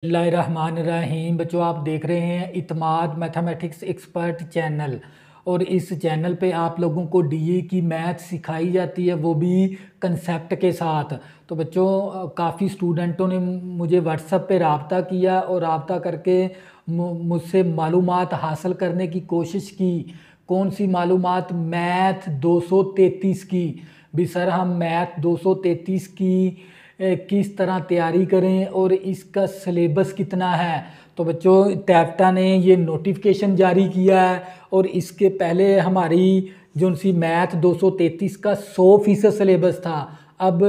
बिस्मिल्लाहिर्रहमानिर्रहीम। बच्चों, आप देख रहे हैं इत्माद मैथमेटिक्स एक्सपर्ट चैनल। और इस चैनल पे आप लोगों को डीए की मैथ सिखाई जाती है, वो भी कंसेप्ट के साथ। तो बच्चों, काफ़ी स्टूडेंटों ने मुझे व्हाट्सएप पे रब्ता किया और रब्ता करके मुझसे मालूमात हासिल करने की कोशिश की। कौन सी मालूमात? मैथ 233 की। भी सर, हम मैथ 233 की किस तरह तैयारी करें और इसका सिलेबस कितना है। तो बच्चों, टैफ्टा ने ये नोटिफिकेशन जारी किया है और इसके पहले हमारी जो सी मैथ 233 का 100% सिलेबस था। अब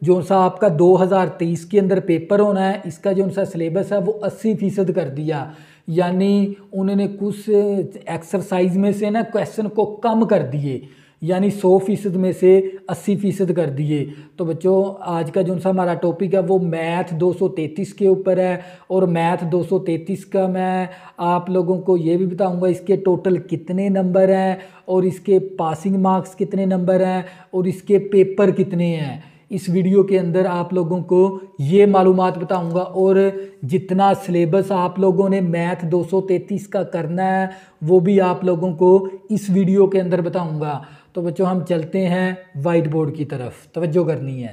जो सा आपका 2023 के अंदर पेपर होना है, इसका जो सा सिलेबस है वो 80% कर दिया। यानी उन्होंने कुछ एक्सरसाइज में से ना क्वेश्चन को कम कर दिए, यानी 100% में से 80% कर दिए। तो बच्चों, आज का जो सा हमारा टॉपिक है वो मैथ 233 के ऊपर है। और मैथ 233 का मैं आप लोगों को ये भी बताऊंगा इसके टोटल कितने नंबर हैं और इसके पासिंग मार्क्स कितने नंबर हैं और इसके पेपर कितने हैं। इस वीडियो के अंदर आप लोगों को ये मालूमात बताऊंगा। और जितना सिलेबस आप लोगों ने मैथ 233 का करना है वो भी आप लोगों को इस वीडियो के अंदर बताऊंगा। तो बच्चों, हम चलते हैं वाइट बोर्ड की तरफ, तवज्जो करनी है।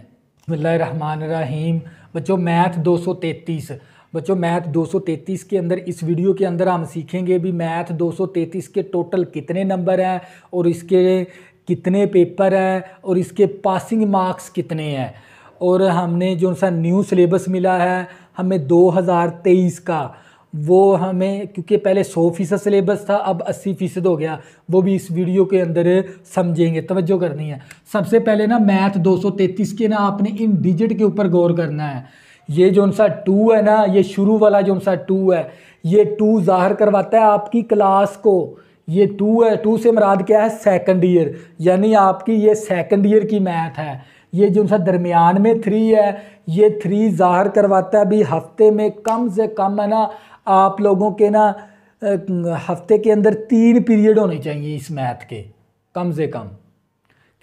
बिस्मिल्लाहिर्रहमानिर्रहीम। बच्चों, मैथ 233। बच्चों, मैथ 233 के अंदर इस वीडियो के अंदर हम सीखेंगे भी मैथ 233 के टोटल कितने नंबर हैं और इसके कितने पेपर हैं और इसके पासिंग मार्क्स कितने हैं। और हमने जो सा न्यू सिलेबस मिला है हमें 2023 का, वो हमें क्योंकि पहले 100% सिलेबस था, अब 80% हो गया, वो भी इस वीडियो के अंदर समझेंगे। तवज्जो करनी है। सबसे पहले ना मैथ 233 के ना आपने इन डिजिट के ऊपर गौर करना है। ये जो सा 2 है ना, ये शुरू वाला जो सा 2 है, ये 2 जाहिर करवाता है आपकी क्लास को। ये 2 है, 2 से मुराद क्या है? सेकंड ईयर, यानी आपकी ये सेकंड ईयर की मैथ है। ये जो सा दरमियान में 3 है, ये 3 जाहिर करवाता है भी हफ्ते में कम से कम है ना आप लोगों के ना हफ्ते के अंदर 3 पीरियड होने चाहिए इस मैथ के। कम से कम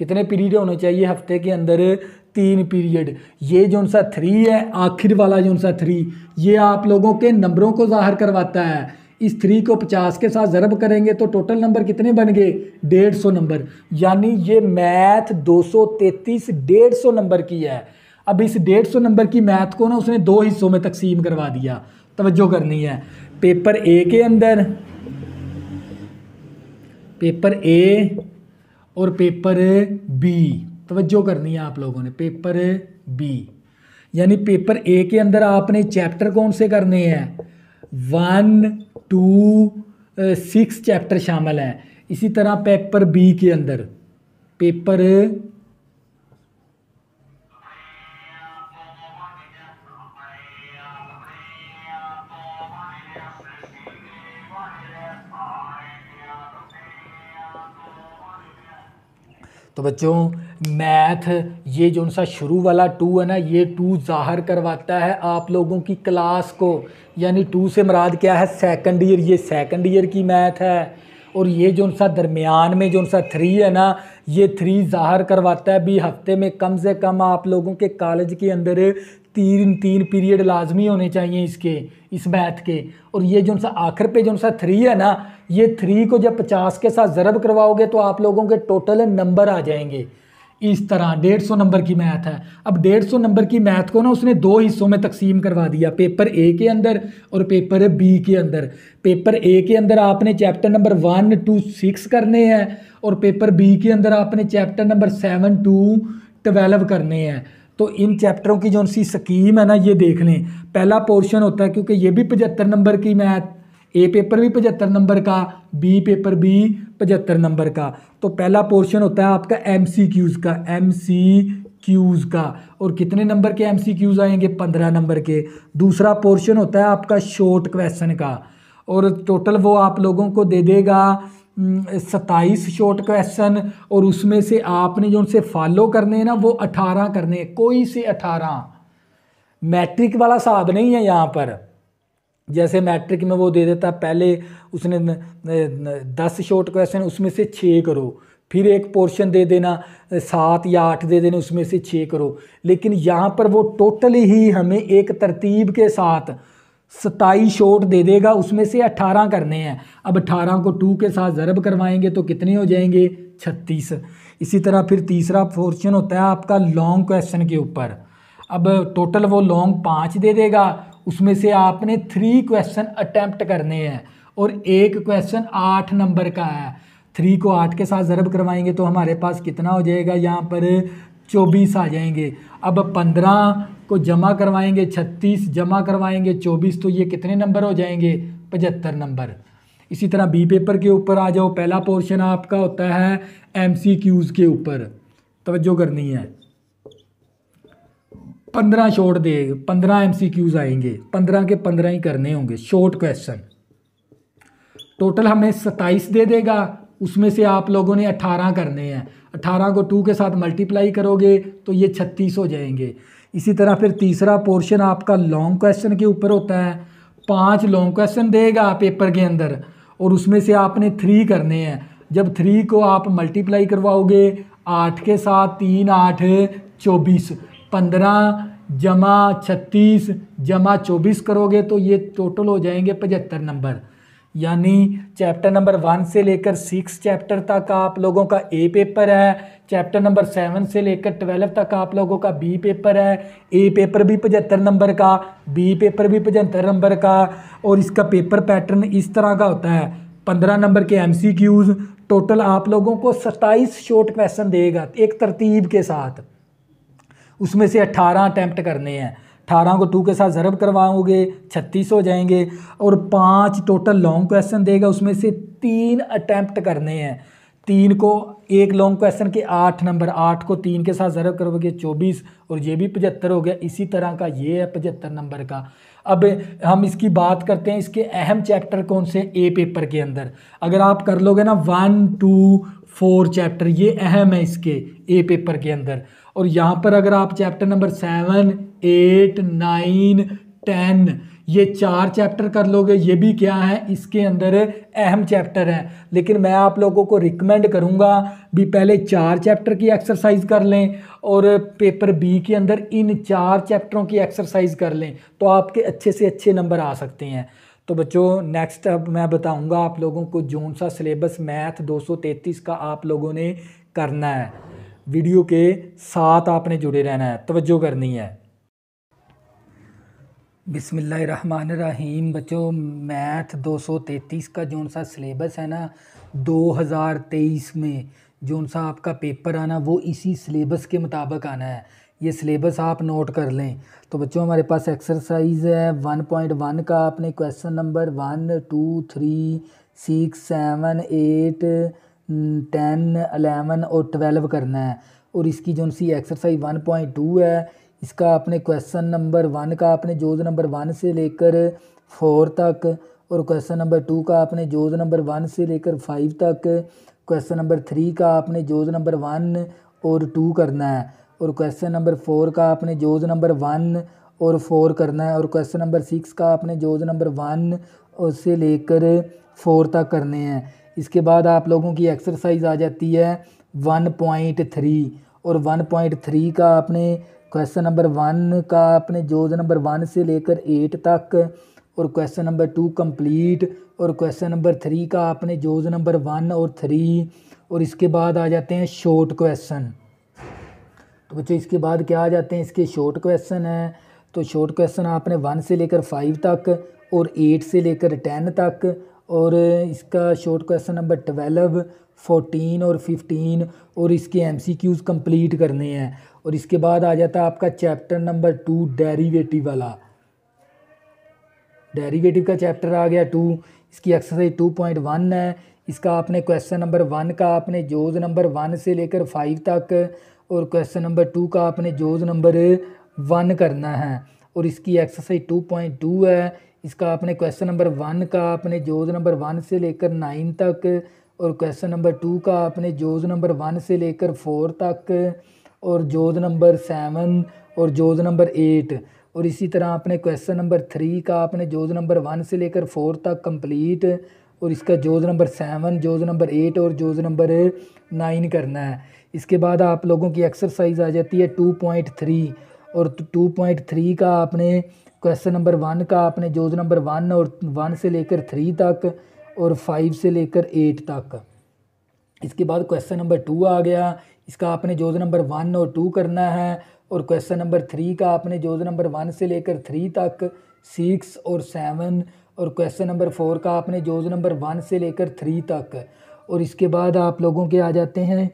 कितने पीरियड होने चाहिए हफ्ते के अंदर? 3 पीरियड। ये जो सा 3 है, आखिर वाला जो सा 3, ये आप लोगों के नंबरों को जाहिर करवाता है। इस 3 को 50 के साथ ज़रब करेंगे तो टोटल नंबर कितने बन गए? 150 नंबर। यानी ये मैथ 233 150 नंबर की है। अब इस 150 नंबर की मैथ को ना उसने 2 हिस्सों में तकसीम करवा दिया। तवज्जो करनी है। पेपर ए के अंदर पेपर ए और पेपर बी। तवज्जो करनी है आप लोगों ने। पेपर बी यानी पेपर ए के अंदर आपने चैप्टर कौन से करने हैं? 1, 2, 6 चैप्टर शामिल हैं। इसी तरह पेपर बी के अंदर पेपर तो बच्चों, मैथ ये जो सा शुरू वाला 2 है ना, ये 2 जाहिर करवाता है आप लोगों की क्लास को। यानी 2 से मुराद क्या है? Second year. ये सेकंड ईयर की मैथ है। और ये जो सा दरमियान में जो सा 3 है ना, ये 3 जाहिर करवाता है भी हफ्ते में कम से कम आप लोगों के कॉलेज के अंदर 3 पीरियड लाजमी होने चाहिए इसके, इस मैथ के। और ये जो सा आखिर पे जो सा 3 है ना, ये 3 को जब 50 के साथ ज़रब करवाओगे तो आप लोगों के टोटल नंबर आ जाएंगे। इस तरह 150 नंबर की मैथ है। अब 150 नंबर की मैथ को ना उसने 2 हिस्सों में तकसीम करवा दिया, पेपर ए के अंदर और पेपर बी के अंदर। पेपर ए के अंदर आपने चैप्टर नंबर 1 to 6 करने हैं और पेपर बी के अंदर आपने चैप्टर नंबर 7 to 12 करने हैं। तो इन चैप्टरों की जो सी स्कीम है ना, ये देख लें। पहला पोर्शन होता है, क्योंकि ये भी 75 नंबर की मैथ, ए पेपर भी 75 नंबर का, बी पेपर भी 75 नंबर का। तो पहला पोर्शन होता है आपका MCQs का, MCQs का। और कितने नंबर के MCQs आएंगे? 15 नंबर के। दूसरा पोर्शन होता है आपका शॉर्ट क्वेश्चन का, और टोटल वो आप लोगों को दे देगा 27 शॉर्ट क्वेश्चन। और उसमें से आपने जो उनसे फॉलो करने हैं ना, वो 18 करने हैं, कोई से 18। मैट्रिक वाला हिसाब नहीं है यहाँ पर। जैसे मैट्रिक में वो दे देता पहले उसने 10 शॉर्ट क्वेश्चन, उसमें से 6 करो, फिर एक पोर्शन दे देना 7 या 8 दे देना, उसमें से 6 करो। लेकिन यहाँ पर वो टोटली ही हमें एक तरतीब के साथ 27 शॉर्ट दे देगा, उसमें से 18 करने हैं। अब 18 को 2 के साथ ज़रब करवाएंगे तो कितने हो जाएंगे, 36। इसी तरह फिर तीसरा पोर्शन होता है आपका लॉन्ग क्वेश्चन के ऊपर। अब टोटल वो लॉन्ग 5 दे देगा, उसमें से आपने 3 क्वेश्चन अटैम्प्ट करने हैं और एक क्वेश्चन 8 नंबर का है। 3 को 8 के साथ ज़रब करवाएंगे तो हमारे पास कितना हो जाएगा, यहाँ पर 24 आ जाएंगे। अब 15 को जमा करवाएंगे, 36 जमा करवाएंगे 24, तो ये कितने नंबर हो जाएंगे, 75 नंबर। इसी तरह बी पेपर के ऊपर आ जाओ। पहला पोर्शन आपका होता है MCQs के ऊपर, तवज्जो करनी है। 15 शॉर्ट दे, 15 MCQs आएंगे, 15 के 15 ही करने होंगे शॉर्ट क्वेश्चन। टोटल हमें 27 दे देगा, उसमें से आप लोगों ने 18 करने हैं। 18 को 2 के साथ मल्टीप्लाई करोगे तो ये 36 हो जाएंगे। इसी तरह फिर तीसरा पोर्शन आपका लॉन्ग क्वेश्चन के ऊपर होता है। 5 लॉन्ग क्वेश्चन देगा पेपर के अंदर और उसमें से आपने 3 करने हैं। जब 3 को आप मल्टीप्लाई करवाओगे 8 के साथ, 3 8 24, 15 जमा 36 जमा 24 करोगे तो ये टोटल हो जाएंगे 75 नंबर। यानी चैप्टर नंबर 1 से लेकर 6 चैप्टर तक आप लोगों का ए पेपर है। चैप्टर नंबर 7 से लेकर 12 तक आप लोगों का बी पेपर है। ए पेपर भी 75 नंबर का, बी पेपर भी 75 नंबर का। और इसका पेपर पैटर्न इस तरह का होता है, 15 नंबर के MCQs। टोटल आप लोगों को 27 शॉर्ट क्वेश्चन देगा एक तरतीब के साथ, उसमें से 18 अटैम्प्ट करने हैं। 18 को 2 के साथ ज़रब करवाओगे 36 हो जाएंगे। और 5 टोटल लॉन्ग क्वेश्चन देगा, उसमें से 3 अटैम्प्ट करने हैं। 3 को, एक लॉन्ग क्वेश्चन के 8 नंबर, 8 को 3 के साथ ज़रब करोगे 24 और ये भी 75 हो गया। इसी तरह का ये है 75 नंबर का। अब हम इसकी बात करते हैं, इसके अहम चैप्टर कौन से ए पेपर के अंदर। अगर आप कर लोगे ना 1 2 4 चैप्टर, ये अहम है इसके ए पेपर के अंदर। और यहाँ पर अगर आप चैप्टर नंबर 7 8 9 10 ये 4 चैप्टर कर लोगे, ये भी क्या है, इसके अंदर अहम चैप्टर हैं। लेकिन मैं आप लोगों को रिकमेंड करूँगा भी पहले 4 चैप्टर की एक्सरसाइज कर लें और पेपर बी के अंदर इन 4 चैप्टरों की एक्सरसाइज कर लें, तो आपके अच्छे से अच्छे नंबर आ सकते हैं। तो बच्चों नेक्स्ट अब मैं बताऊंगा आप लोगों को जोन सा सिलेबस मैथ 233 का आप लोगों ने करना है। वीडियो के साथ आपने जुड़े रहना है, तवज्जो करनी है। बिस्मिल्लाहिर्रहमानिर्रहीम। बच्चों मैथ 233 का जोन सा सिलेबस है ना, 2023 में जोन सा आपका पेपर आना वो इसी सिलेबस के मुताबिक आना है। ये सिलेबस आप नोट कर लें। तो बच्चों हमारे पास एक्सरसाइज है 1.1 का, आपने क्वेश्चन नंबर 1 2 3 6 7 8 10 11 और 12 करना है। और इसकी जो सी एक्सरसाइज 1.2 है, इसका आपने क्वेश्चन नंबर 1 का आपने जोज नंबर 1 से लेकर 4 तक, और क्वेश्चन नंबर 2 का आपने जोज नंबर 1 से लेकर 5 तक, क्वेश्चन नंबर 3 का आपने जोज नंबर 1 और 2 करना है, और क्वेश्चन नंबर 4 का आपने जोज नंबर 1 और 4 करना है, और क्वेश्चन नंबर 6 का आपने जोज नंबर 1 और से लेकर 4 तक करने हैं। इसके बाद आप लोगों की एक्सरसाइज आ जाती है 1.3, और 1.3 का आपने क्वेश्चन नंबर 1 का आपने जोज नंबर 1 से लेकर 8 तक, और क्वेश्चन नंबर 2 कंप्लीट, और क्वेश्चन नंबर 3 का आपने जोज नंबर 1 और 3, और इसके बाद आ जाते हैं शॉर्ट क्वेश्चन। तो बच्चों इसके बाद क्या आ जाते हैं, इसके शॉर्ट क्वेश्चन हैं। तो शॉर्ट क्वेश्चन आपने 1 से लेकर 5 तक और 8 से लेकर 10 तक, और इसका शॉर्ट क्वेश्चन नंबर 12 14 और 15, और इसके MCQs कंप्लीट करने हैं। और इसके बाद आ जाता है आपका चैप्टर नंबर 2 डेरिवेटिव वाला। डेरिवेटिव का चैप्टर आ गया 2, इसकी एक्सरसाइज 2.1 है। इसका आपने क्वेश्चन नंबर 1 का आपने जोज नंबर 1 से लेकर 5 तक, और क्वेश्चन नंबर 2 का आपने जोज नंबर 1 करना है, और इसकी एक्सरसाइज 2.2 है। इसका आपने क्वेश्चन नंबर 1 का आपने जोज नंबर 1 से लेकर 9 तक, और क्वेश्चन नंबर 2 का आपने जोज नंबर 1 से लेकर 4 तक, और जोज नंबर 7 और जोज नंबर 8, और इसी तरह आपने क्वेश्चन नंबर 3 का आपने जोज नंबर 1 से लेकर 4 तक कंप्लीट, और इसका जोज नंबर 7 जोज नंबर 8 और जोज नंबर 9 करना है। इसके बाद आप लोगों की एक्सरसाइज आ जाती है 2.3, और 2.3 का आपने क्वेश्चन नंबर 1 का आपने जोज नंबर 1 और 1 से लेकर 3 तक और 5 से लेकर 8 तक। इसके बाद क्वेश्चन नंबर 2 आ गया, इसका आपने जोज नंबर 1 और 2 करना है। और क्वेश्चन नंबर 3 का आपने जोज नंबर 1 से लेकर 3 तक, 6 और 7। और क्वेश्चन नंबर 4 का आपने जोज नंबर 1 से लेकर 3 तक। और इसके बाद आप लोगों के आ जाते हैं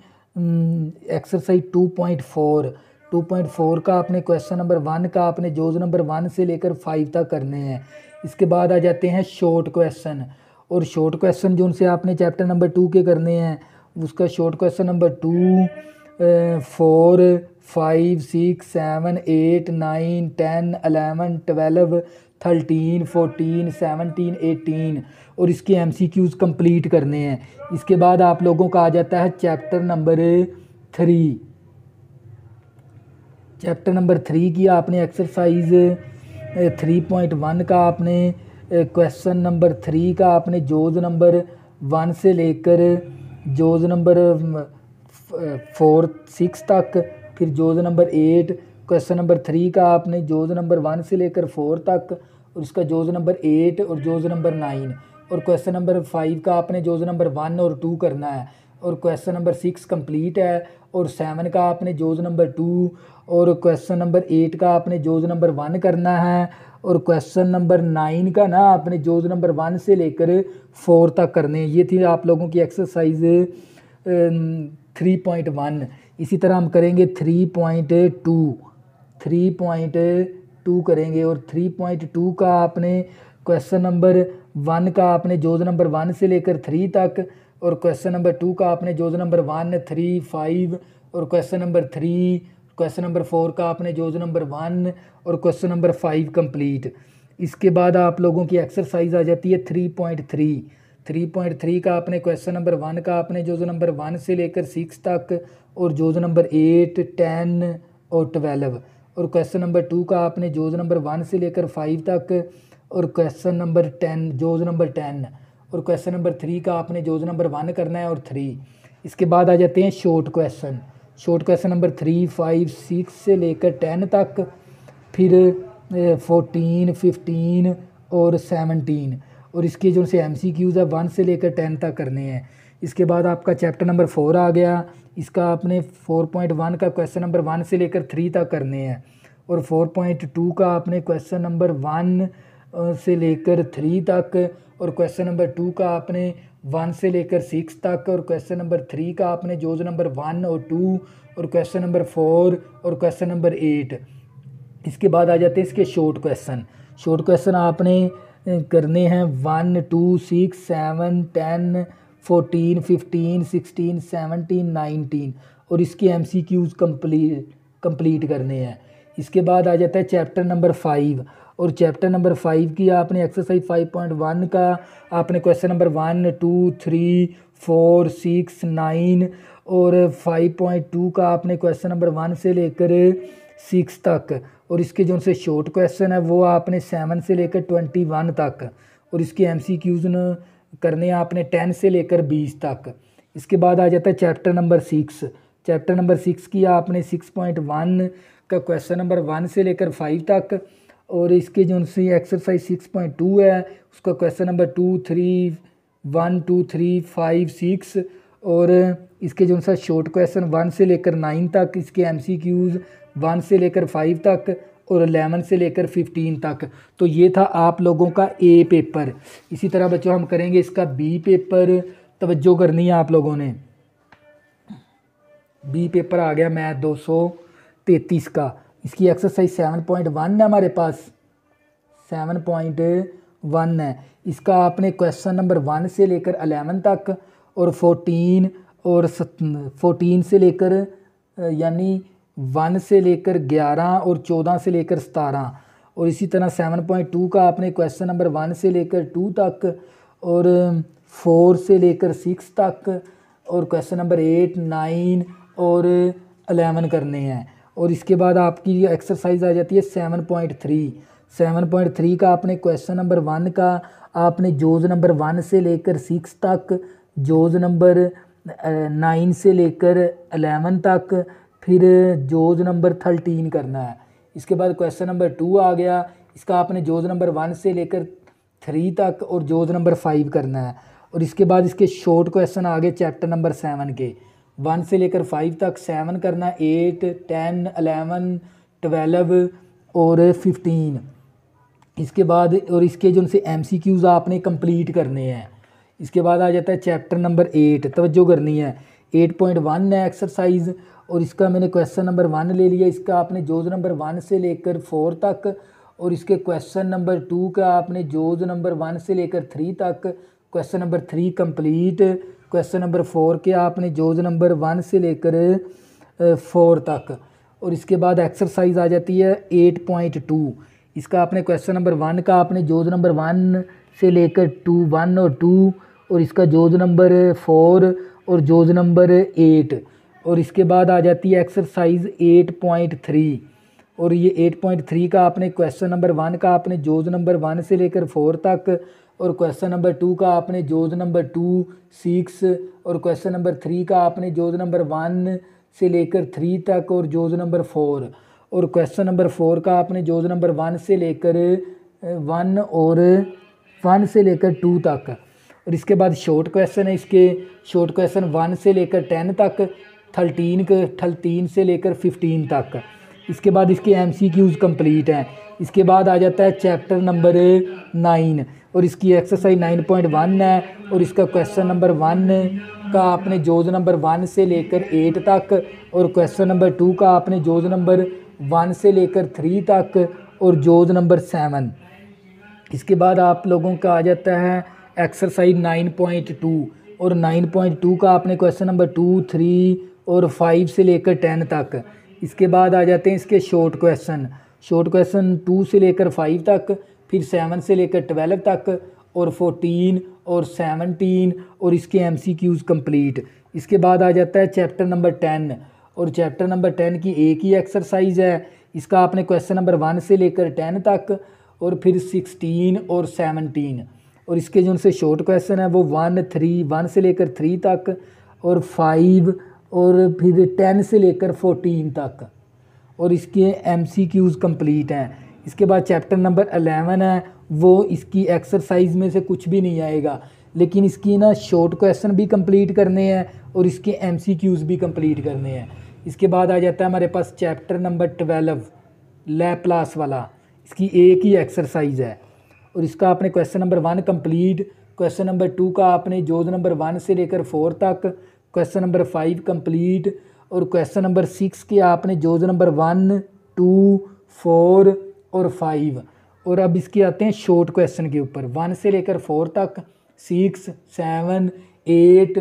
एक्सरसाइज 2.4। 2.4 का आपने क्वेश्चन नंबर 1 का आपने जोज नंबर 1 से लेकर 5 तक करने हैं। इसके बाद आ जाते हैं शॉर्ट क्वेश्चन। और शॉर्ट क्वेश्चन जो उनसे आपने चैप्टर नंबर 2 के करने हैं, उसका शॉर्ट क्वेश्चन नंबर 2, 4, 5, 6, 7, 8, 9, 10, 11, 12, 13, 14, 17, 18 और इसके MCQs कंप्लीट करने हैं। इसके बाद आप लोगों का आ जाता है चैप्टर नंबर 3। चैप्टर नंबर 3 की आपने एक्सरसाइज 3.1 का आपने क्वेश्चन नंबर 3 का आपने जोज नंबर 1 से लेकर जोज नंबर 4, 6 तक, फिर जोज नंबर 8, क्वेश्चन नंबर 3 का आपने जोज नंबर 1 से लेकर 4 तक और इसका जोज नंबर 8 और जोज नंबर 9। और क्वेश्चन नंबर 5 का आपने जोज नंबर 1 और 2 करना है। और क्वेश्चन नंबर 6 कंप्लीट है। और 7 का आपने जोज नंबर 2 और क्वेश्चन नंबर 8 का आपने जोज नंबर 1 करना है। और क्वेश्चन नंबर 9 का ना आपने जोज नंबर 1 से लेकर 4 तक करने हैं। ये थी आप लोगों की एक्सरसाइज 3.1। इसी तरह हम करेंगे 3.2 करेंगे। और 3.2 का आपने क्वेश्चन नंबर 1 का आपने जोज नंबर 1 से लेकर 3 तक और क्वेश्चन नंबर 2 का आपने जोज नंबर 1, 3, 5 और क्वेश्चन नंबर 3, क्वेश्चन नंबर 4 का आपने जोज नंबर 1 और क्वेश्चन नंबर 5 कंप्लीट। इसके बाद आप लोगों की एक्सरसाइज आ जाती है 3.3। 3.3 का आपने क्वेश्चन नंबर 1 का आपने जोज नंबर 1 से लेकर 6 तक और जोज नंबर 8, 10 और 12 और क्वेश्चन नंबर 2 का आपने जोज नंबर 1 से लेकर 5 तक और क्वेश्चन नंबर 10 जोज नंबर 10 और क्वेश्चन नंबर 3 का आपने जोज नंबर 1 करना है और 3। इसके बाद आ जाते हैं short question. Short question number 3, 5, 6 से लेकर 10 तक, फिर 14, 15 और 17 और इसके जो से MCQs है 1 से लेकर 10 तक करने हैं। इसके बाद आपका चैप्टर नंबर 4 आ गया। इसका आपने 4.1 का क्वेश्चन नंबर 1 से लेकर 3 तक करने हैं। और 4.2 का आपने क्वेश्चन नंबर 1 से लेकर 3 तक और क्वेश्चन नंबर 2 का आपने 1 से लेकर 6 तक और क्वेश्चन नंबर 3 का आपने जोज नंबर 1 और 2 और क्वेश्चन नंबर 4 और क्वेश्चन नंबर 8। इसके बाद आ जाते हैं इसके शॉर्ट क्वेश्चन। शॉर्ट क्वेश्चन आपने करने हैं 1, 2, 6, 7, 10, 14, 15, 16, 17, 19 और इसके MCQs कंप्लीट करने हैं। इसके बाद आ जाता है चैप्टर नंबर 5 और चैप्टर नंबर 5 की आपने एक्सरसाइज 5.1 का आपने क्वेश्चन नंबर 1, 2, 3, 4, 6, 9 और 5.2 का आपने क्वेश्चन नंबर 1 से लेकर 6 तक और इसके जो से शॉर्ट क्वेश्चन है वो आपने 7 से लेकर 21 तक और इसके MCQs करने आपने 10 से लेकर 20 तक। इसके बाद आ जाता है चैप्टर नंबर 6। चैप्टर नंबर 6 की आपने 6.1 का क्वेश्चन नंबर 1 से लेकर 5 तक और इसके जो सी एक्सरसाइज 6.2 है उसका क्वेश्चन नंबर 2, 3, 1, 2, 3, 5, 6 और इसके जो सा शॉर्ट क्वेश्चन 1 से लेकर 9 तक, इसके MCQs 1 से लेकर 5 तक और 11 से लेकर 15 तक। तो ये था आप लोगों का A पेपर। इसी तरह बच्चों हम करेंगे इसका B पेपर। तवज्जो करनी है आप लोगों ने। B पेपर आ गया मैथ 233 का। इसकी एक्सरसाइज 7.1 है हमारे पास, 7.1 है। इसका आपने क्वेश्चन नंबर 1 से लेकर 11 तक और 14 से लेकर यानी 1 से लेकर 11 और 14 से लेकर 17 और इसी तरह 7.2 का आपने क्वेश्चन नंबर 1 से लेकर 2 तक और 4 से लेकर 6 तक और क्वेश्चन नंबर 8, 9 और 11 करने हैं। और इसके बाद आपकी एक्सरसाइज आ जाती है 7.3। 7.3 का आपने क्वेश्चन नंबर 1 का आपने जोज नंबर 1 से लेकर 6 तक, जोज नंबर 9 से लेकर 11 तक, फिर जोज नंबर 13 करना है। इसके बाद क्वेश्चन नंबर 2 आ गया। इसका आपने जोज नंबर 1 से लेकर 3 तक और जोज नंबर 5 करना है। और इसके बाद इसके शॉर्ट क्वेश्चन आगे चैप्टर नंबर 7 के 1 से लेकर 5 तक 7 करना, 8, 10, 11, 12 और 15। इसके बाद और इसके जो उनसे MCQs आपने कंप्लीट करने हैं। इसके बाद आ जाता है चैप्टर नंबर 8, तवज्जो करनी है। 8.1 है एक्सरसाइज, और इसका मैंने क्वेश्चन नंबर 1 ले लिया। इसका आपने जोज नंबर 1 से लेकर 4 तक, और इसके क्वेश्चन नंबर 2 का आपने जोज नंबर 1 से लेकर 3 तक, question number 3 complete. Question number 4 के आपने जोज नंबर 1 से लेकर 4 तक। और इसके बाद एक्सरसाइज आ जाती है 8.2। इसका आपने क्वेश्चन नंबर 1 का आपने जोज नंबर 1 से लेकर 1 और 2, और इसका जोज नंबर 4 और जोज नंबर 8। और इसके बाद आ जाती है एक्सरसाइज 8.3। और ये 8.3 का आपने क्वेश्चन नंबर 1 का आपने जोज नंबर 1 से लेकर 4 तक, और क्वेश्चन नंबर 2 का आपने जोज नंबर 2, 6, और क्वेश्चन नंबर 3 का आपने जोज नंबर 1 से लेकर 3 तक और जोज नंबर 4, और क्वेश्चन नंबर 4 का आपने जोज नंबर 1 से लेकर 1 और 1 से लेकर 2 तक। और इसके बाद शॉर्ट क्वेश्चन है। इसके शॉर्ट क्वेश्चन 1 से लेकर 10 तक, 13 से लेकर 15 तक। इसके बाद इसके MCQs कंप्लीट हैं। इसके बाद आ जाता है चैप्टर नंबर 9, और इसकी एक्सरसाइज 9.1 है, और इसका क्वेश्चन नंबर 1 का आपने जोज नंबर 1 से लेकर 8 तक, और क्वेश्चन नंबर 2 का आपने जोज नंबर 1 से लेकर 3 तक और जोज नंबर 7। इसके बाद आप लोगों का आ जाता है एक्सरसाइज 9.2, और 9.2 का आपने क्वेश्चन नंबर 2, 3 और 5 से लेकर 10 तक। इसके बाद आ जाते हैं इसके शॉर्ट क्वेश्चन 2 से लेकर 5 तक, फिर 7 से लेकर 12 तक, और 14 और 17, और इसके MCQs कंप्लीट। इसके बाद आ जाता है चैप्टर नंबर 10, और चैप्टर नंबर 10 की एक ही एक्सरसाइज है। इसका आपने क्वेश्चन नंबर 1 से लेकर 10 तक, और फिर 16 और 17, और इसके जो उनसे शॉर्ट क्वेश्चन है वो 1 से लेकर 3 तक, और 5 और फिर 10 से लेकर 14 तक, और इसके MCQs कंप्लीट हैं। इसके बाद चैप्टर नंबर 11 है, वो इसकी एक्सरसाइज में से कुछ भी नहीं आएगा, लेकिन इसकी ना शॉर्ट क्वेश्चन भी कंप्लीट करने हैं और इसके MCQs भी कंप्लीट करने हैं। इसके बाद आ जाता है हमारे पास चैप्टर नंबर 12 लैप्लास वाला। इसकी एक ही एक्सरसाइज है, और इसका आपने question number 1 complete, question number 2 का आपने जोज नंबर 1 से लेकर 4 तक, क्वेश्चन नंबर 5 कंप्लीट, और क्वेश्चन नंबर 6 के आपने जोज नंबर 1, 2, 4 और 5। और अब इसके आते हैं शॉर्ट क्वेश्चन के ऊपर 1 से लेकर 4 तक, 6, 7, 8,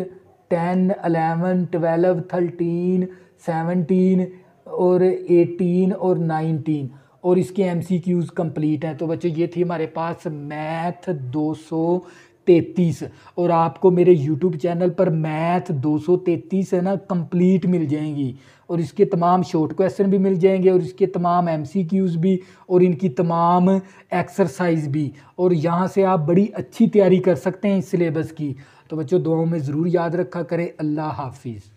10, 11, 12, 13, 17 और 18 और 19, और इसके MCQs कंप्लीट हैं। तो बच्चों ये थी हमारे पास मैथ 233, और आपको मेरे YouTube चैनल पर मैथ 233 है ना कंप्लीट मिल जाएंगी, और इसके तमाम शॉर्ट क्वेश्चन भी मिल जाएंगे, और इसके तमाम MCQs भी, और इनकी तमाम एक्सरसाइज भी, और यहाँ से आप बड़ी अच्छी तैयारी कर सकते हैं इस सिलेबस की। तो बच्चों दुआओं में ज़रूर याद रखा करें। अल्लाह हाफिज़।